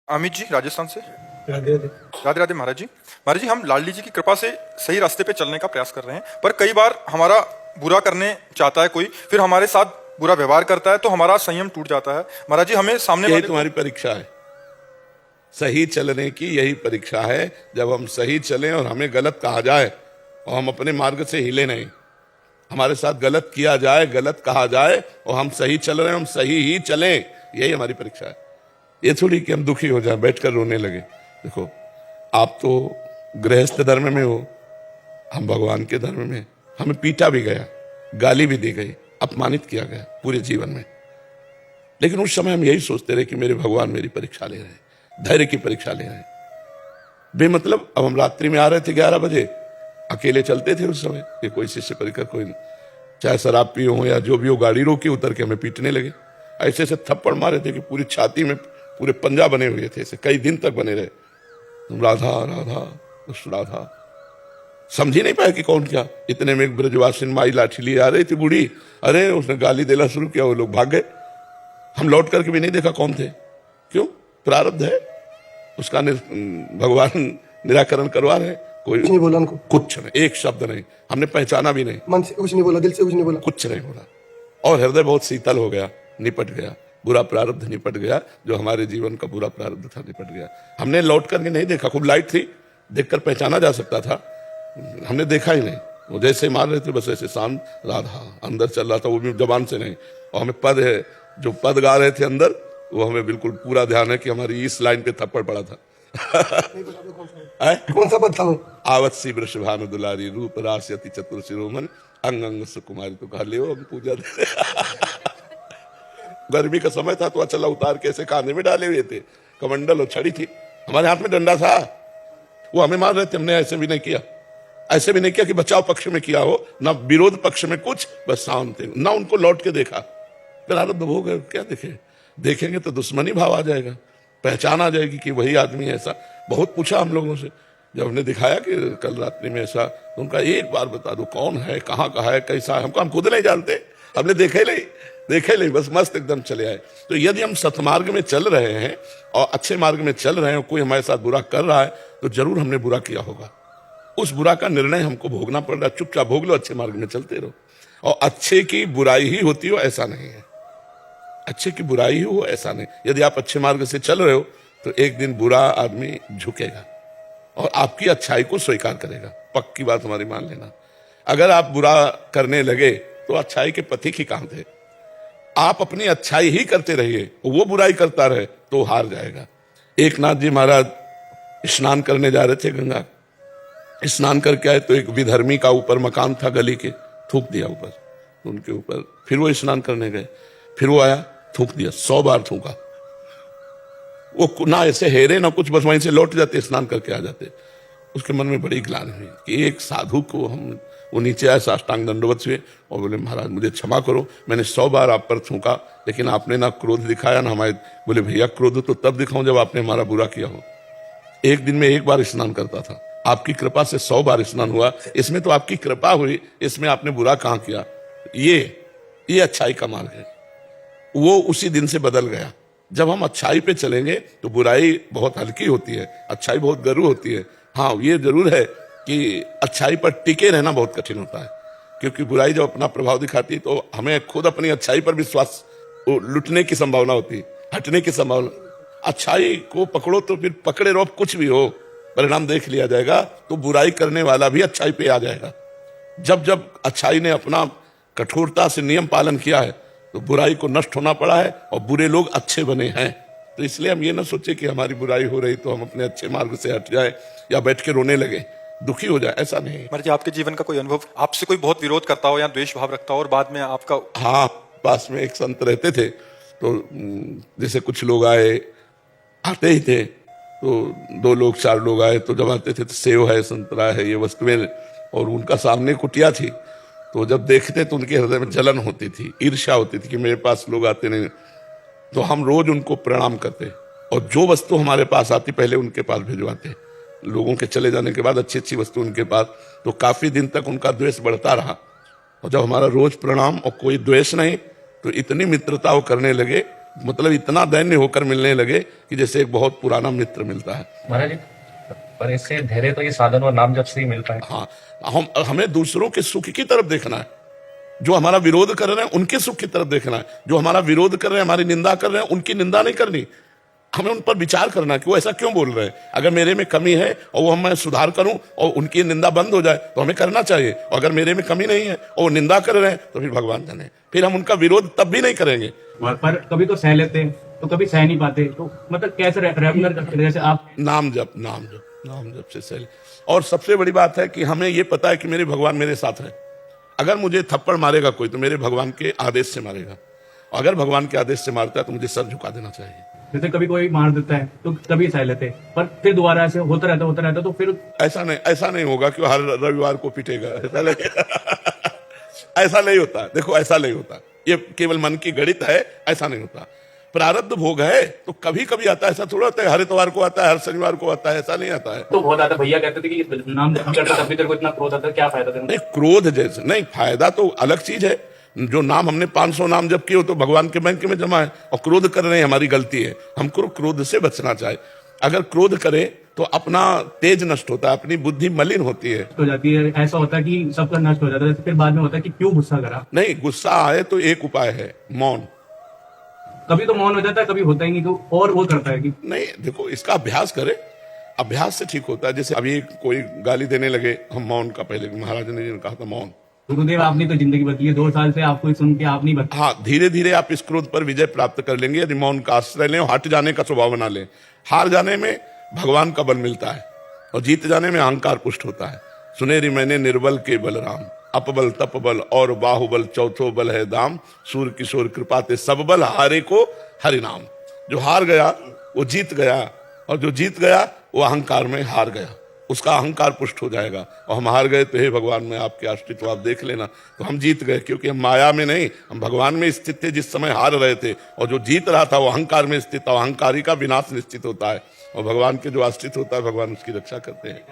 अमित जी राजस्थान से। राधे राधे। राधे राधे महाराज जी। महाराज जी, हम लाडली जी की कृपा से सही रास्ते पे चलने का प्रयास कर रहे हैं, पर कई बार हमारा बुरा करने चाहता है कोई, फिर हमारे साथ बुरा व्यवहार करता है तो हमारा संयम टूट जाता है। महाराज जी, हमें सामने यही वाले तुम्हारी परीक्षा है, सही चलने की यही परीक्षा है। जब हम सही चलें और हमें गलत कहा जाए और हम अपने मार्ग से हिले नहीं, हमारे साथ गलत किया जाए, गलत कहा जाए और हम सही चल रहे हैं, हम सही ही चलें, यही हमारी परीक्षा है। ये थोड़ी कि हम दुखी हो जाए, बैठकर रोने लगे। देखो, आप तो गृहस्थ धर्म में हो, हम भगवान के धर्म में। हमें पीटा भी गया, गाली भी दी गई, अपमानित किया गया पूरे जीवन में, लेकिन उस समय हम यही सोचते रहे कि मेरे भगवान मेरी परीक्षा ले रहे हैं, धैर्य की परीक्षा ले रहे हैं। बेमतलब अब हम रात्रि में आ रहे थे 11 बजे, अकेले चलते थे उस समय, कि कोई शिष्य परिकर कोई नहीं, चाहे शराब पियो हो या जो भी हो, गाड़ी रोकी, उतर के हमें पीटने लगे। ऐसे ऐसे थप्पड़ मारे थे कि पूरी छाती में पूरे पंजा बने हुए थे, ऐसे कई दिन तक बने रहे। तुम राधा राधा कृष्ण राधा, समझ ही नहीं पाया कि कौन क्या। इतने में एक ब्रजवासिन माई लाठी लिए आ रही थी बूढ़ी, अरे उसने गाली देना शुरू किया, वो लोग भाग गए। हम लौट करके भी नहीं देखा कौन थे। क्यों? प्रारब्ध है उसका, भगवान निराकरण करवा रहे हैं। कोई कुछ नहीं बोला उनको, कुछ नहीं, एक शब्द नहीं, हमने पहचाना भी नहीं, मन से कुछ नहीं बोला, दिल से कुछ नहीं बोला, कुछ नहीं बोला, और हृदय बहुत शीतल हो गया, निपट गया, बुरा प्रारब्ध निपट गया, जो हमारे जीवन का बुरा प्रारब्ध था निपट गया। हमने लौट करके नहीं देखा, खूब लाइट थी, देखकर पहचाना जा सकता था, हमने देखा ही नहीं। वो जैसे मार रहे थे बस ऐसे शांत राधा अंदर चल रहा था, वो भी जबान से नहीं। और हमें पद है, जो पद गा रहे थे अंदर, वो हमें बिल्कुल पूरा ध्यान है कि हमारी इस लाइन पे थप्पड़ पड़ा था। कौन सा पद था वो? आवत्सी वृषभानु दुलारी रूप रास यति चतुर शिरोमन अंग अंग सुकुमारी, तो कहा ले हम पूजा दे। गर्मी का समय था तो अचला उतार के ऐसे कांधे में डाले हुए थे, कमंडल और छड़ी थी, हमारे हाथ में डंडा था। वो हमें मार रहे थे, हमने ऐसे भी नहीं किया, ऐसे भी नहीं किया कि बचाव पक्ष में किया हो, ना विरोध पक्ष में कुछ, बस शांत थे, ना उनको लौट के देखा। प्रारब्ध भोग है, क्या देखे, देखेंगे तो दुश्मनी भाव आ जाएगा, पहचान आ जाएगी कि वही आदमी ऐसा। बहुत पूछा हम लोगों से, जब हमने दिखाया कि कल रात्रि में ऐसा, तो उनका एक बार बता दो कौन है, कहाँ का है, कैसा है, हम खुद नहीं जानते, हमने देखे नहीं, बस मस्त एकदम चले आए। तो यदि हम सतमार्ग में चल रहे हैं और अच्छे मार्ग में चल रहे हैं, कोई हमारे साथ बुरा कर रहा है, तो जरूर हमने बुरा किया होगा, उस बुरा का निर्णय हमको भोगना पड़ रहा है। चुपचाप भोग लो, अच्छे मार्ग में चलते रहो। और अच्छे की बुराई ही होती हो ऐसा नहीं है, अच्छे की बुराई ही हो ऐसा नहीं। यदि आप अच्छे मार्ग से चल रहे हो तो एक दिन बुरा आदमी झुकेगा और आपकी अच्छाई को स्वीकार करेगा, पक्की बात हमारी मान लेना। अगर आप बुरा करने लगे तो अच्छाई के पथिक ही कहां थे। आप अपनी अच्छाई ही करते रहिए, वो बुराई करता रहे तो हार जाएगा। एक नाथ जी महाराज स्नान करने जा रहे थे गंगा, स्नान करके आए तो एक विधर्मी का ऊपर मकान था गली के, थूक दिया ऊपर उनके ऊपर। फिर वो स्नान करने गए, फिर वो आया, थूक दिया, 100 बार थूका। वो ना ऐसे हेरे ना कुछ, बस वहीं से लौट जाते, स्नान करके आ जाते। उसके मन में बड़ी ग्लानि हुई कि एक साधु को हम, वो नीचे आए, साष्टांग दंडवत हुए और बोले महाराज मुझे क्षमा करो, मैंने 100 बार आप पर थूका, लेकिन आपने ना क्रोध दिखाया ना हमारे। बोले भैया क्रोध तो तब दिखाऊं जब आपने हमारा बुरा किया हो। एक दिन में एक बार स्नान करता था, आपकी कृपा से 100 बार स्नान हुआ, इसमें तो आपकी कृपा हुई, इसमें आपने बुरा कहां किया। ये अच्छाई का मार्ग है। वो उसी दिन से बदल गया। जब हम अच्छाई पे चलेंगे तो बुराई बहुत हल्की होती है, अच्छाई बहुत गरू होती है। हाँ, ये जरूर है कि अच्छाई पर टिके रहना बहुत कठिन होता है, क्योंकि बुराई जब अपना प्रभाव दिखाती है तो हमें खुद अपनी अच्छाई पर विश्वास, लुटने की संभावना होती है, हटने की संभावना। अच्छाई को पकड़ो तो फिर पकड़े रहो, कुछ भी हो परिणाम देख लिया जाएगा। तो बुराई करने वाला भी अच्छाई पे आ जाएगा। जब जब अच्छाई ने अपना कठोरता से नियम पालन किया है तो बुराई को नष्ट होना पड़ा है और बुरे लोग अच्छे बने हैं। तो इसलिए हम ये ना सोचे कि हमारी बुराई हो रही तो हम अपने अच्छे मार्ग से हट जाए या बैठ के रोने लगे, दुखी हो जाए, ऐसा नहीं। महाराज जी, आपके जीवन का कोई अनुभव, आपसे कोई बहुत विरोध करता हो या द्वेष भाव रखता हो और बाद में आपका? हाँ, पास में एक संत रहते थे, तो जैसे कुछ लोग आते ही थे, तो 2 लोग 4 लोग आए, तो जब आते थे तो सेव है, संतरा है, ये वस्तुएं, और उनका सामने कुटिया थी, तो जब देखते तो उनके हृदय में जलन होती थी, ईर्ष्या होती थी कि मेरे पास लोग आते नहीं। तो हम रोज उनको प्रणाम करते और जो वस्तु हमारे पास आती पहले उनके पास भिजवाते। लोगों के चले जाने के बाद अच्छी अच्छी वस्तु उनके पास, तो काफी दिन तक उनका द्वेष बढ़ता रहा। और जब हमारा रोज प्रणाम और कोई द्वेष नहीं, तो इतनी मित्रता वो करने लगे मतलब इतना दैन्य होकर मिलने लगे कि जैसे एक बहुत पुराना मित्र मिलता है। महाराज जी, पर इससे धैर्य तो ये साधन और नाम जब से ही मिलता है। हाँ, हमें दूसरों के सुख की तरफ देखना है। जो हमारा विरोध कर रहे हैं उनके सुख की तरफ देखना है। जो हमारा विरोध कर रहे हैं, हमारी निंदा कर रहे हैं, उनकी निंदा नहीं करनी। हमें उन पर विचार करना है कि वो ऐसा क्यों बोल रहे हैं। अगर मेरे में कमी है और वो मैं सुधार करूं और उनकी निंदा बंद हो जाए तो हमें करना चाहिए। और अगर मेरे में कमी नहीं है और वो निंदा कर रहे हैं तो फिर भगवान जाने, फिर हम उनका विरोध तब भी नहीं करेंगे। पर कभी तो सह लेते हैं तो कभी सह नहीं पाते, तो मतलब कैसे रेगुलर करते, जैसे आप नाम जप से सही। और सबसे बड़ी बात है कि हमें ये पता है कि मेरे भगवान मेरे साथ है। अगर मुझे थप्पड़ मारेगा कोई तो मेरे भगवान के आदेश से मारेगा, और अगर भगवान के आदेश से मारता है तो मुझे सर झुका देना चाहिए। जैसे कभी कोई मार देता है तो कभी सह लेते हैं, पर फिर दोबारा ऐसे होता रहता तो फिर ऐसा नहीं होगा कि हर रविवार को पिटेगा, ऐसा नहीं होता। देखो, ऐसा नहीं होता, ये केवल मन की गणित है, ऐसा नहीं होता। प्रारब्ध भोग है तो कभी कभी आता है, ऐसा थोड़ा होता है हर इतवार को आता है, हर शनिवार को आता है, ऐसा नहीं आता है। तो बहुत ज्यादा भैया कहते थे कि नाम जब करता तब भी तेरे को इतना क्रोध आता है, क्या फायदा तेरे नहीं, क्रोध जैसे नहीं, फायदा तो अलग चीज है। जो नाम हमने 500 नाम जब किए हो तो भगवान के बैंक में जमा है, और क्रोध कर रहे हैं हमारी गलती है। हमको क्रोध से बचना चाहिए। अगर क्रोध करे तो अपना तेज नष्ट होता है, अपनी बुद्धि मलिन होती है, हो जाती है। ऐसा होता है कि सबका नष्ट हो जाता है, फिर बाद में होता है कि क्यों गुस्सा करा। नहीं, गुस्सा आए तो एक उपाय है, मौन। कभी तो मौन हो जाता है, कभी होता ही नहीं, तो और वो करता है कि नहीं, देखो, इसका अभ्यास करे, अभ्यास से ठीक होता है। जैसे अभी कोई गाली देने लगे, हम मौन का, पहले महाराज ने कहा था मौन। गुरुदेव आपने तो जिंदगी बदली है, 2 साल से आपको सुन के आप नहीं बदले। हाँ, धीरे धीरे आप इस क्रोध पर विजय प्राप्त कर लेंगे यदि मौन का आश्रय लें, हट जाने का स्वभाव बना लें। हार जाने में भगवान का बल मिलता है और जीत जाने में अहंकार पुष्ट होता है। सुनेरी मैंने निर्बल के बलराम, अपबल तपबल और बाहुबल चौथो बल है दाम, सूर किशोर कृपाते सब बल हारे को हरि नाम। जो हार गया वो जीत गया, और जो जीत गया वो अहंकार में हार गया, उसका अहंकार पुष्ट हो जाएगा। और हम हार गए तो हे भगवान में आपके अस्तित्व आप देख लेना, तो हम जीत गए, क्योंकि हम माया में नहीं, हम भगवान में स्थित थे जिस समय हार रहे थे। और जो जीत रहा था वो अहंकार में स्थित था। अहंकारी का विनाश निश्चित होता है, और भगवान के जो आश्रित होता है भगवान उसकी रक्षा करते हैं।